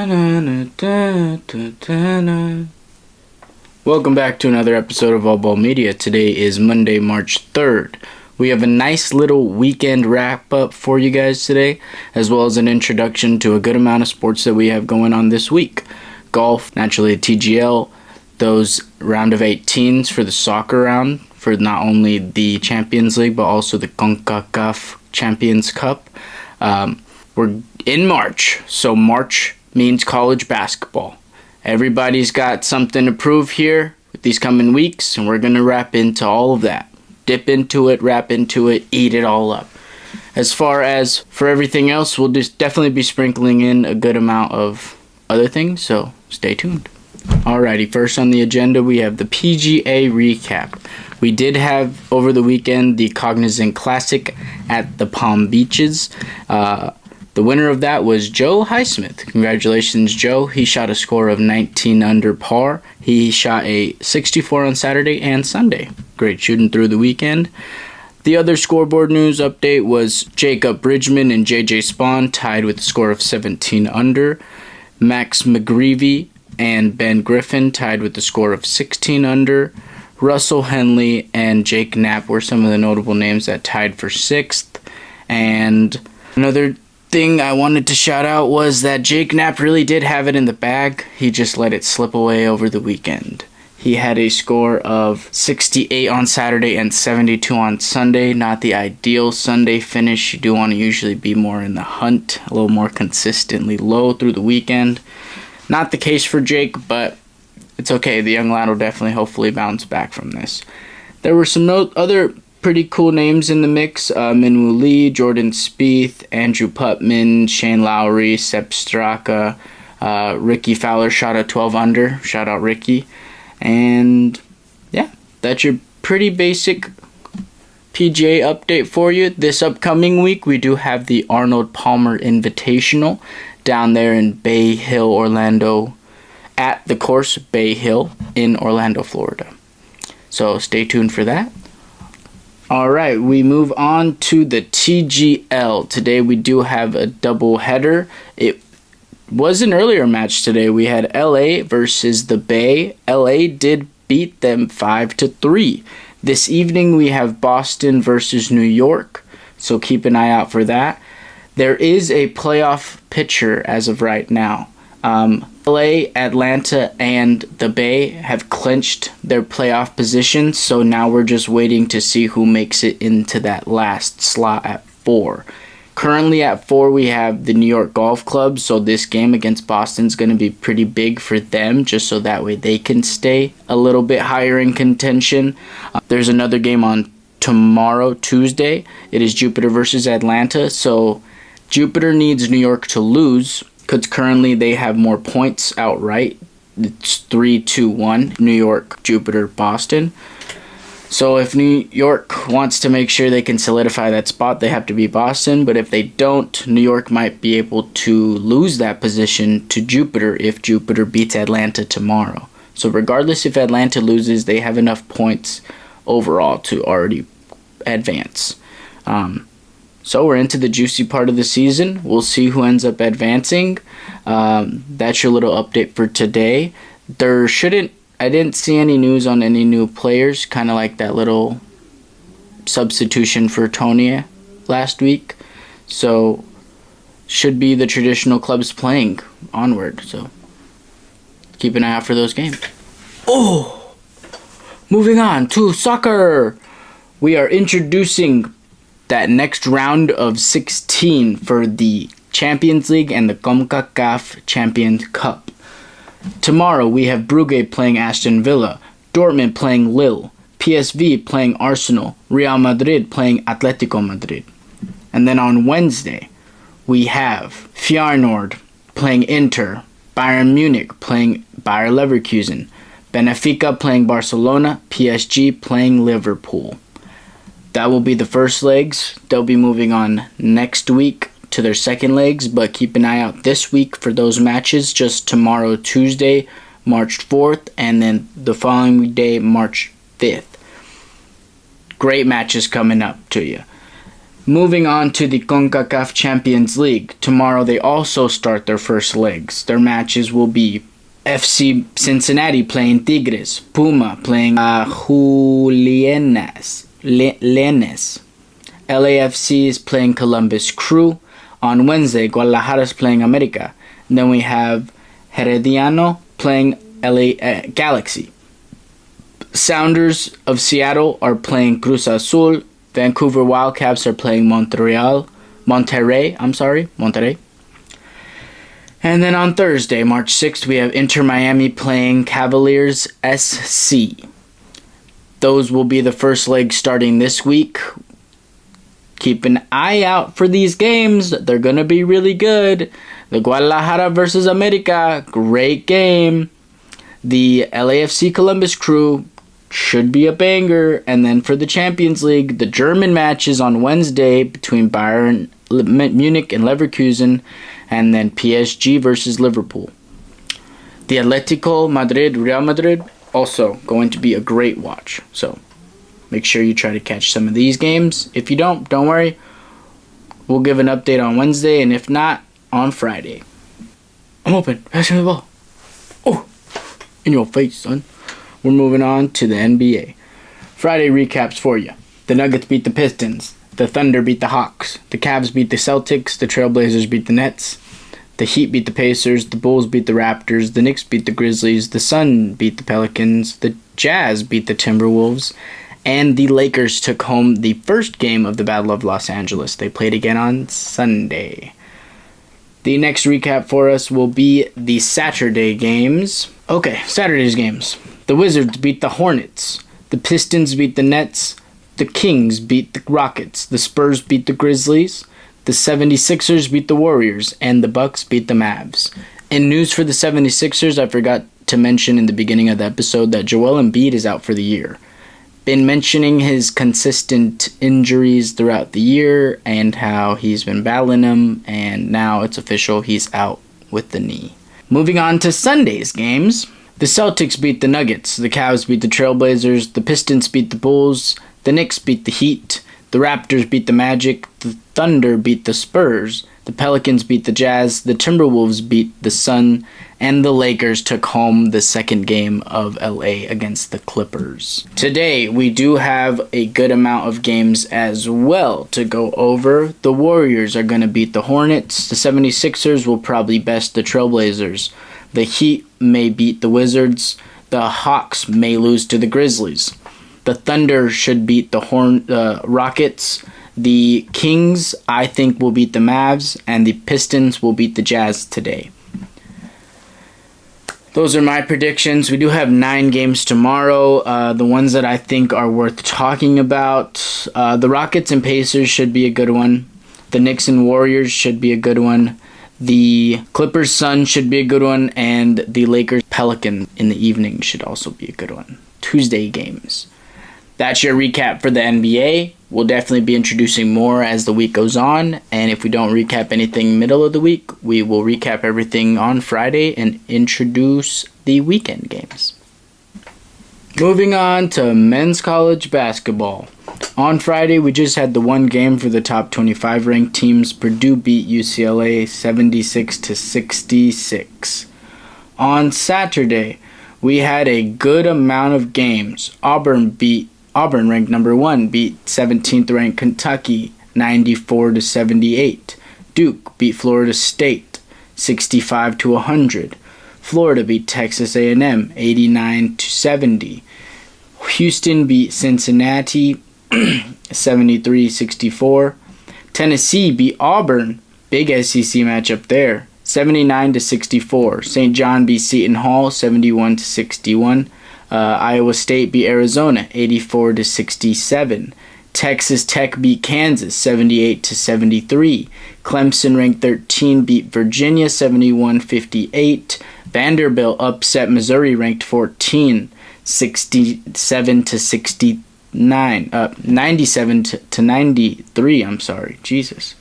Welcome back to another episode of All Ball Media. Today is Monday, March 3rd. We have a nice little weekend wrap up for you guys today, as well as an introduction to a good amount of sports that we have going on this week. Golf, naturally TGL, those round of 18s for the soccer round, for not only the Champions League, but also the CONCACAF Champions Cup. We're in March, so March means college basketball. Everybody's got something to prove here with these coming weeks, and we're going to wrap into all of that. Dip into it, wrap into it, eat it all up. As far as for everything else, we'll just definitely be sprinkling in a good amount of other things, so stay tuned. Alrighty, first on the agenda, we have the PGA recap. We did have, over the weekend, the Cognizant Classic at the Palm Beaches. The winner of that was Joe Highsmith. Congratulations, Joe. He shot a score of 19 under par. He shot a 64 on Saturday and Sunday. Great shooting through the weekend. The other scoreboard news update was Jacob Bridgman and JJ Spawn tied with a score of 17 under. Max McGreevy and Ben Griffin tied with a score of 16 under. Russell Henley and Jake Knapp were some of the notable names that tied for 6th. And another thing I wanted to shout out was that Jake Knapp really did have it in the bag. He just let it slip away over the weekend. He had a score of 68 on Saturday and 72 on Sunday. Not the ideal Sunday finish. You do want to usually be more in the hunt, a little more consistently low through the weekend. Not the case for Jake, but it's okay. The young lad will definitely hopefully bounce back from this. There were some other pretty cool names in the mix. Minwoo Lee, Jordan Spieth, Andrew Putman, Shane Lowry, Sepp Straka, Ricky Fowler shot a 12 under. Shout out Ricky. And yeah, that's your pretty basic PGA update for you. This upcoming week, we do have the Arnold Palmer Invitational down there in Bay Hill, Orlando, at the course Bay Hill in Orlando, Florida. So stay tuned for that. Alright, we move on to the TGL. Today we do have a double header. It was an earlier match today. We had LA versus the Bay. LA did beat them 5-3. This evening we have Boston versus New York, so keep an eye out for that. There is a playoff picture as of right now. LA, Atlanta, and the Bay have clinched their playoff position, so now we're just waiting to see who makes it into that last slot at 4. Currently at 4, we have the New York Golf Club, so this game against Boston is going to be pretty big for them, just so that way they can stay a little bit higher in contention. There's another game on tomorrow, Tuesday. It is Jupiter versus Atlanta, so Jupiter needs New York to lose, because currently they have more points outright. It's 3-2-1, New York, Jupiter, Boston. So if New York wants to make sure they can solidify that spot, they have to beat Boston. But if they don't, New York might be able to lose that position to Jupiter if Jupiter beats Atlanta tomorrow. So regardless if Atlanta loses, they have enough points overall to already advance. So we're into the juicy part of the season. We'll see who ends up advancing. That's your little update for today. I didn't see any news on any new players, kind of like that little substitution for Tonya last week. So should be the traditional clubs playing onward. So keep an eye out for those games. Oh, moving on to soccer. We are introducing that next round of 16 for the Champions League and the CONCACAF Champions Cup. Tomorrow we have Brugge playing Aston Villa, Dortmund playing Lille, PSV playing Arsenal, Real Madrid playing Atletico Madrid. And then on Wednesday we have Feyenoord playing Inter, Bayern Munich playing Bayer Leverkusen, Benfica playing Barcelona, PSG playing Liverpool. That will be the first legs. They'll be moving on next week to their second legs, but keep an eye out this week for those matches. Just tomorrow, Tuesday, March 4th, and then the following day, March 5th. Great matches coming up to you. Moving on to the CONCACAF Champions League. Tomorrow they also start their first legs. Their matches will be FC Cincinnati playing Tigres, Puma playing Leones. LAFC is playing Columbus Crew. On Wednesday, Guadalajara is playing America. And then we have Herediano playing LA Galaxy. Sounders of Seattle are playing Cruz Azul. Vancouver Wildcats are playing Monterrey. And then on Thursday, March 6th, we have Inter Miami playing Cavaliers SC. Those will be the first legs starting this week. Keep an eye out for these games. They're going to be really good. The Guadalajara versus America, great game. The LAFC Columbus Crew should be a banger. And then for the Champions League, the German matches on Wednesday between Bayern Munich and Leverkusen, and then PSG versus Liverpool. The Atletico Madrid, Real Madrid, also going to be a great watch. So make sure you try to catch some of these games. If you don't worry. We'll give an update on Wednesday, and if not, on Friday. I'm open. Passing the ball. Oh, in your face, son. We're moving on to the NBA. Friday recaps for you. The Nuggets beat the Pistons. The Thunder beat the Hawks. The Cavs beat the Celtics. The Trailblazers beat the Nets. The Heat beat the Pacers. The Bulls beat the Raptors. The Knicks beat the Grizzlies. The Sun beat the Pelicans. The Jazz beat the Timberwolves. And the Lakers took home the first game of the Battle of Los Angeles. They played again on Sunday. The next recap for us will be the Saturday games. Okay, Saturday's games. The Wizards beat the Hornets. The Pistons beat the Nets. The Kings beat the Rockets. The Spurs beat the Grizzlies. The 76ers beat the Warriors. And the Bucks beat the Mavs. In news for the 76ers, I forgot to mention in the beginning of the episode that Joel Embiid is out for the year. Been mentioning his consistent injuries throughout the year and how he's been battling them, and now it's official, he's out with the knee. Moving on to Sunday's games. The Celtics beat the Nuggets, the Cavs beat the Trailblazers, the Pistons beat the Bulls, the Knicks beat the Heat, the Raptors beat the Magic, the Thunder beat the Spurs, the Pelicans beat the Jazz, the Timberwolves beat the Sun, and the Lakers took home the second game of LA against the Clippers. Today, we do have a good amount of games as well to go over. The Warriors are going to beat the Hornets. The 76ers will probably best the Trailblazers. The Heat may beat the Wizards. The Hawks may lose to the Grizzlies. The Thunder should beat the Rockets. The Kings, I think, will beat the Mavs. And the Pistons will beat the Jazz today. Those are my predictions. We do have 9 games tomorrow. The ones that I think are worth talking about. The Rockets and Pacers should be a good one. The Knicks and Warriors should be a good one. The Clippers Sun should be a good one. And the Lakers Pelican in the evening should also be a good one. Tuesday games. That's your recap for the NBA. We'll definitely be introducing more as the week goes on. And if we don't recap anything middle of the week, we will recap everything on Friday and introduce the weekend games. Moving on to men's college basketball. On Friday, we just had the one game for the top 25 ranked teams. Purdue beat UCLA 76-66. On Saturday, we had a good amount of games. Auburn, ranked number 1, beat 17th ranked Kentucky 94-78. Duke beat Florida State 65-100. Florida beat Texas A&M 89-70. Houston beat Cincinnati 73-64. Tennessee beat Auburn, big SEC matchup there, 79-64. St. John beat Seton Hall 71-61. Iowa State beat Arizona 84-67. Texas Tech beat Kansas 78-73. Clemson, ranked 13, beat Virginia 71-58. Vanderbilt upset Missouri, ranked 14, 67-69. 97-93. I'm sorry, Jesus.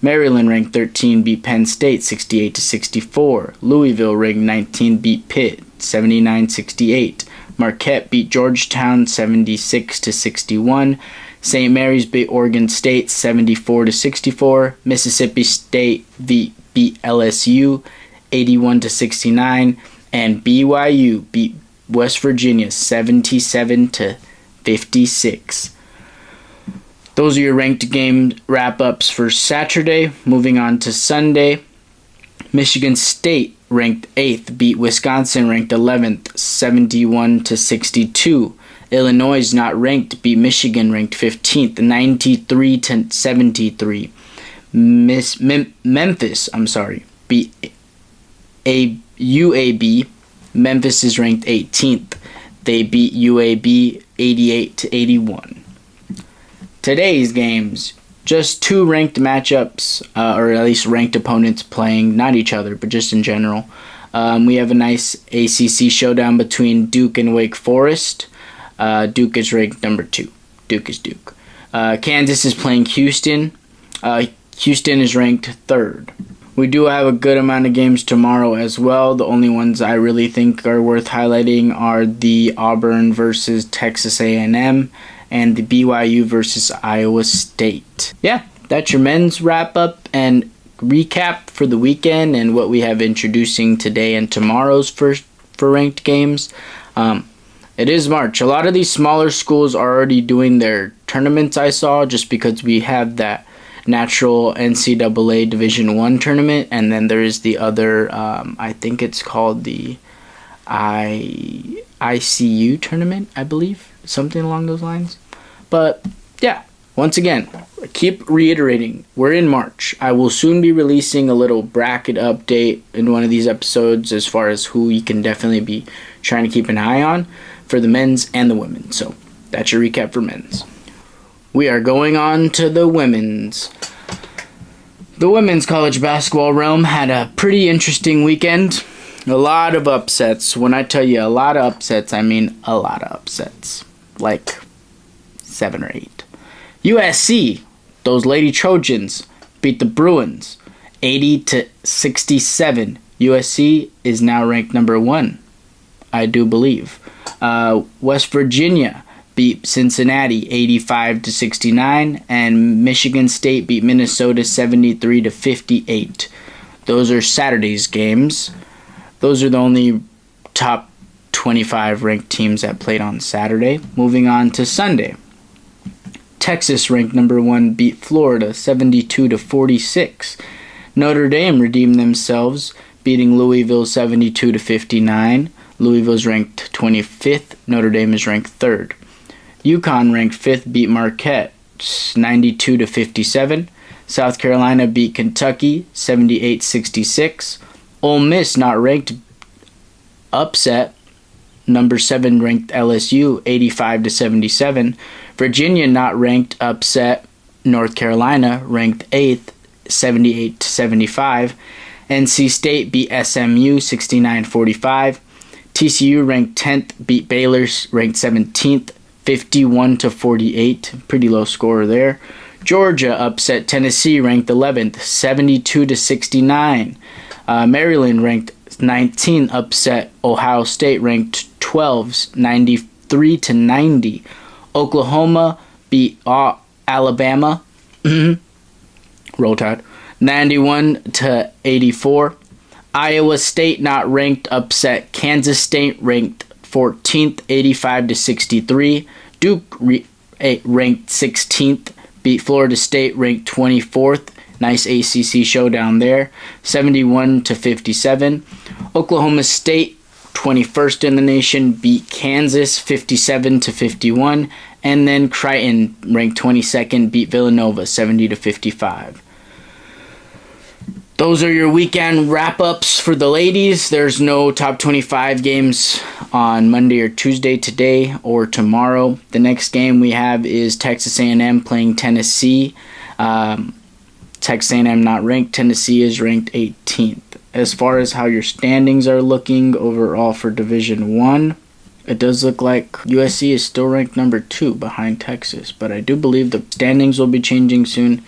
Maryland, ranked 13, beat Penn State 68-64. Louisville, ranked 19, beat Pitt 79-68. Marquette beat Georgetown 76-61. St. Mary's beat Oregon State 74-64. Mississippi State beat LSU 81-69, and BYU beat West Virginia 77-56. Those are your ranked game wrap-ups for Saturday. Moving on to Sunday, Michigan State ranked 8th beat Wisconsin ranked 11th 71-62. Illinois not ranked beat Michigan ranked 15th 93-73. Memphis beat UAB. Memphis is ranked 18th. They beat UAB 88-81. Today's games, just two ranked matchups, or at least ranked opponents playing, not each other, but just in general. We have a nice ACC showdown between Duke and Wake Forest. Duke is ranked number 2. Duke is Duke. Kansas is playing Houston. Houston is ranked 3rd. We do have a good amount of games tomorrow as well. The only ones I really think are worth highlighting are the Auburn versus Texas A&M and the BYU versus Iowa State. Yeah, that's your men's wrap-up and recap for the weekend and what we have introducing today and tomorrow's for ranked games. It is March. A lot of these smaller schools are already doing their tournaments, I saw, just because we have that natural NCAA Division I tournament, and then there is the other, I think it's called the ICU tournament, I believe. Something along those lines. But yeah, once again, I keep reiterating, we're in March. I will soon be releasing a little bracket update in one of these episodes as far as who you can definitely be trying to keep an eye on for the men's and the women. So that's your recap for men's. We are going on to the women's. The women's college basketball realm had a pretty interesting weekend. A lot of upsets. When I tell you a lot of upsets, I mean a lot of upsets. Like 7 or 8. USC, those Lady Trojans, beat the Bruins 80-67. USC is now ranked number 1, I do believe. West Virginia beat Cincinnati 85-69, and Michigan State beat Minnesota 73-58. Those are Saturday's games. Those are the only top 25 ranked teams that played on Saturday. Moving on to Sunday. Texas, ranked number 1, beat Florida 72-46. Notre Dame redeemed themselves, beating Louisville 72-59. Louisville's ranked 25th. Notre Dame is ranked 3rd. UConn, ranked 5th, beat Marquette 92-57. South Carolina beat Kentucky 78-66. Ole Miss, not ranked, upset number 7 ranked LSU 85-77. Virginia, not ranked, upset North Carolina ranked 8th 78-75. NC State beat SMU 69-45. TCU ranked 10th beat Baylor ranked 17th 51-48. Pretty low score there. Georgia upset Tennessee ranked 11th 72-69. Maryland ranked 19, upset Ohio State ranked 12th 93-90. Oklahoma beat Alabama Roll Tide 91-84. Iowa State, not ranked, upset Kansas State ranked 14th 85-63. Duke ranked 16th beat Florida State ranked 24th. Nice ACC showdown there, 71-57. Oklahoma State, 21st in the nation, beat Kansas 57-51. And then Creighton, ranked 22nd, beat Villanova 70-55. Those are your weekend wrap-ups for the ladies. There's no top 25 games on Monday or Tuesday today or tomorrow. The next game we have is Texas A&M playing Tennessee. Texas A&M not ranked. Tennessee is ranked 18th. As far as how your standings are looking overall for Division 1, it does look like USC is still ranked number 2 behind Texas. But I do believe the standings will be changing soon.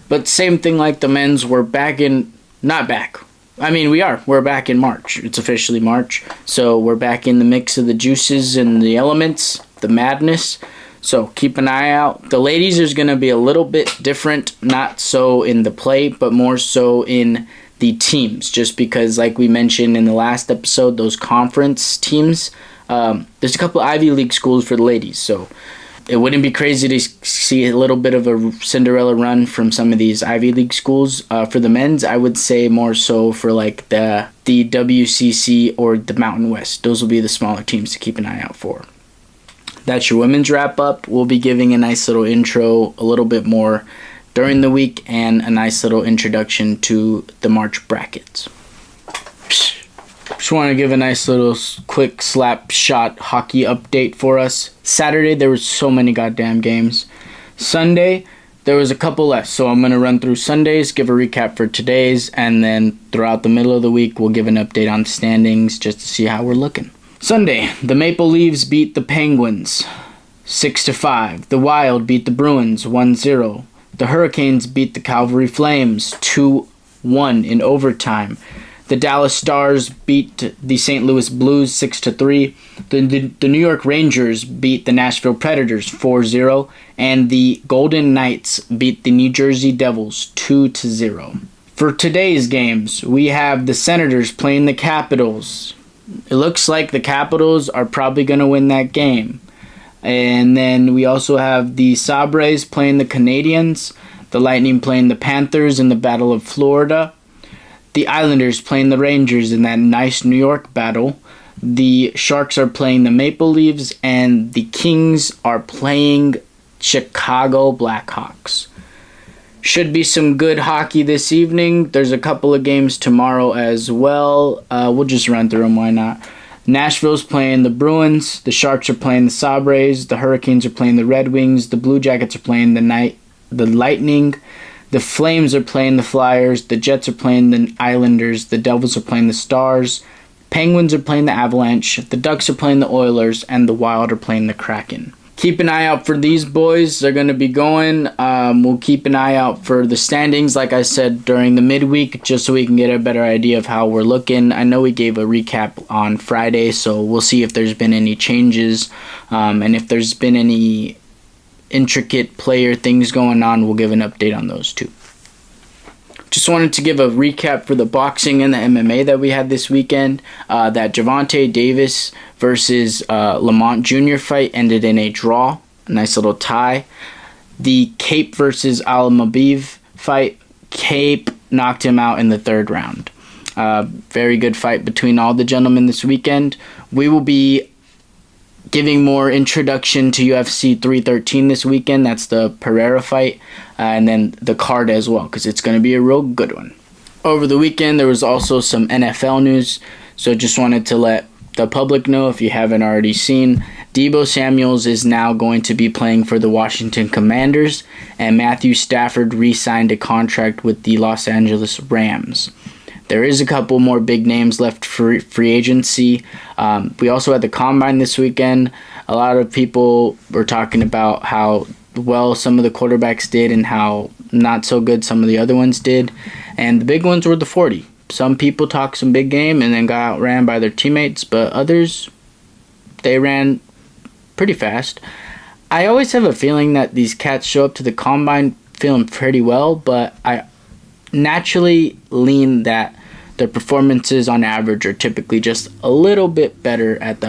But same thing like the men's, we're back in, not back. I mean, we're back in March. It's officially March. So we're back in the mix of the juices and the elements, the madness. So keep an eye out. The ladies is going to be a little bit different, not so in the play, but more so in the teams. Just because, like we mentioned in the last episode, those conference teams, there's a couple of Ivy League schools for the ladies. So it wouldn't be crazy to see a little bit of a Cinderella run from some of these Ivy League schools. For the men's, I would say more so for like the WCC or the Mountain West. Those will be the smaller teams to keep an eye out for. That's your women's wrap-up. We'll be giving a nice little intro, a little bit more during the week, and a nice little introduction to the March brackets. Just want to give a nice little quick slap shot hockey update for us. Saturday, there were so many goddamn games. Sunday, there was a couple less, so I'm going to run through Sundays, give a recap for today's, and then throughout the middle of the week, we'll give an update on standings just to see how we're looking. Sunday, the Maple Leafs beat the Penguins 6-5. The Wild beat the Bruins 1-0. The Hurricanes beat the Calgary Flames 2-1 in overtime. The Dallas Stars beat the St. Louis Blues 6-3. The New York Rangers beat the Nashville Predators 4-0. And the Golden Knights beat the New Jersey Devils 2-0. For today's games, we have the Senators playing the Capitals. It looks like the Capitals are probably going to win that game. And then we also have the Sabres playing the Canadiens, the Lightning playing the Panthers in the Battle of Florida, the Islanders playing the Rangers in that nice New York battle, the Sharks are playing the Maple Leafs, and the Kings are playing Chicago Blackhawks. Should be some good hockey this evening. There's a couple of games tomorrow as well. We'll just run through them, why not? Nashville's playing the Bruins. The Sharks are playing the Sabres. The Hurricanes are playing the Red Wings. The Blue Jackets are playing the Lightning. The Flames are playing the Flyers. The Jets are playing the Islanders. The Devils are playing the Stars. Penguins are playing the Avalanche. The Ducks are playing the Oilers. And the Wild are playing the Kraken. Keep an eye out for these boys. They're going to be going. We'll keep an eye out for the standings, like I said, during the midweek, just so we can get a better idea of how we're looking. I know we gave a recap on Friday, so we'll see if there's been any changes. And if there's been any intricate player things going on, we'll give an update on those too. Just wanted to give a recap for the boxing and the MMA that we had this weekend. That Gervonta Davis versus Lamont Jr. fight ended in a draw. A nice little tie. The Cape versus Al-Mabib fight, Cape knocked him out in the third round. Very good fight between all the gentlemen this weekend. We will be giving more introduction to UFC 313 this weekend. That's the Pereira fight. And then the card as well, because it's going to be a real good one. Over the weekend, there was also some NFL news. So just wanted to let the public know, if you haven't already seen, Deebo Samuels is now going to be playing for the Washington Commanders. And Matthew Stafford re-signed a contract with the Los Angeles Rams. There is a couple more big names left for free agency. We also had the Combine this weekend. A lot of people were talking about how well some of the quarterbacks did and how not so good some of the other ones did. And the big ones were the 40. Some people talked some big game and then got outran by their teammates, but others, they ran pretty fast. I always have a feeling that these cats show up to the Combine feeling pretty well, but I naturally lean that their performances on average are typically just a little bit better at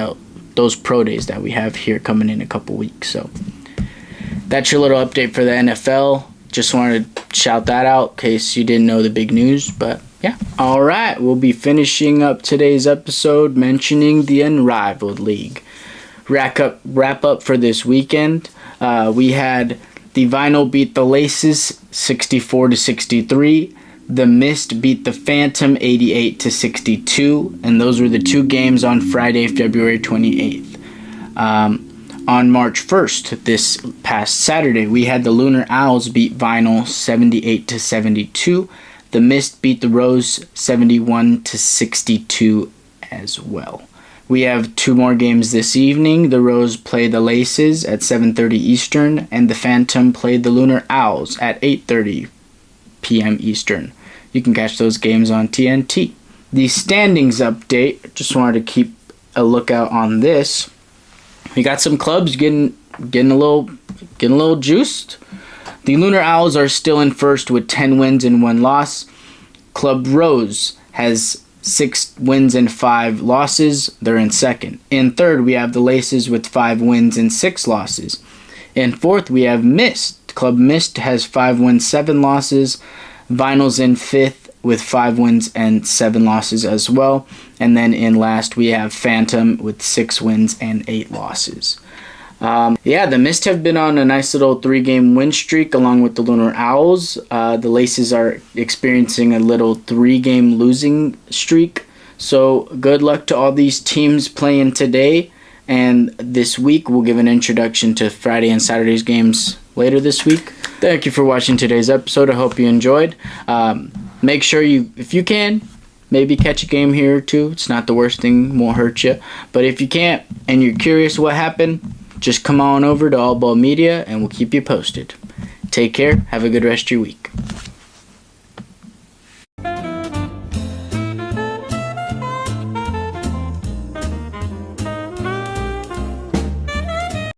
those pro days that we have here coming in a couple weeks. So that's your little update for the NFL. Just wanted to shout that out in case you didn't know the big news, but yeah. All right, we'll be finishing up today's episode mentioning the Unrivaled League. Wrap up for this weekend. We had the Vinyl beat the Laces 64-63. The Mist beat the Phantom 88-62. And those were the two games on Friday, February 28th. On March 1st, this past Saturday, we had the Lunar Owls beat Vinyl 78-72. The Mist beat the Rose 71-62 as well. We have two more games this evening. The Rose play the Laces at 7:30 Eastern, and the Phantom played the Lunar Owls at 8:30 p.m. Eastern. You can catch those games on TNT. The standings update, just wanted to keep a lookout on this. We got some clubs getting getting a little juiced. The Lunar Owls are still in first with 10 wins and 1 loss. Club Rose has 6 wins and 5 losses. They're in second. In third, we have the Laces with 5 wins and 6 losses. In fourth, we have Mist. Club Mist has 5 wins, 7 losses. Vinyl's in fifth with 5 wins and 7 losses as well. And then in last, we have Phantom with 6 wins and 8 losses. The Mist have been on a nice little 3-game win streak along with the Lunar Owls. The Laces are experiencing a little 3-game losing streak. So good luck to all these teams playing today. And this week we'll give an introduction to Friday and Saturday's games later this week. Thank you for watching today's episode. I hope you enjoyed. Make sure you, if you can, maybe catch a game here or two. It's not the worst thing, won't hurt you. But if you can't and you're curious what happened, just come on over to All Ball Media and we'll keep you posted. Take care. Have a good rest of your week.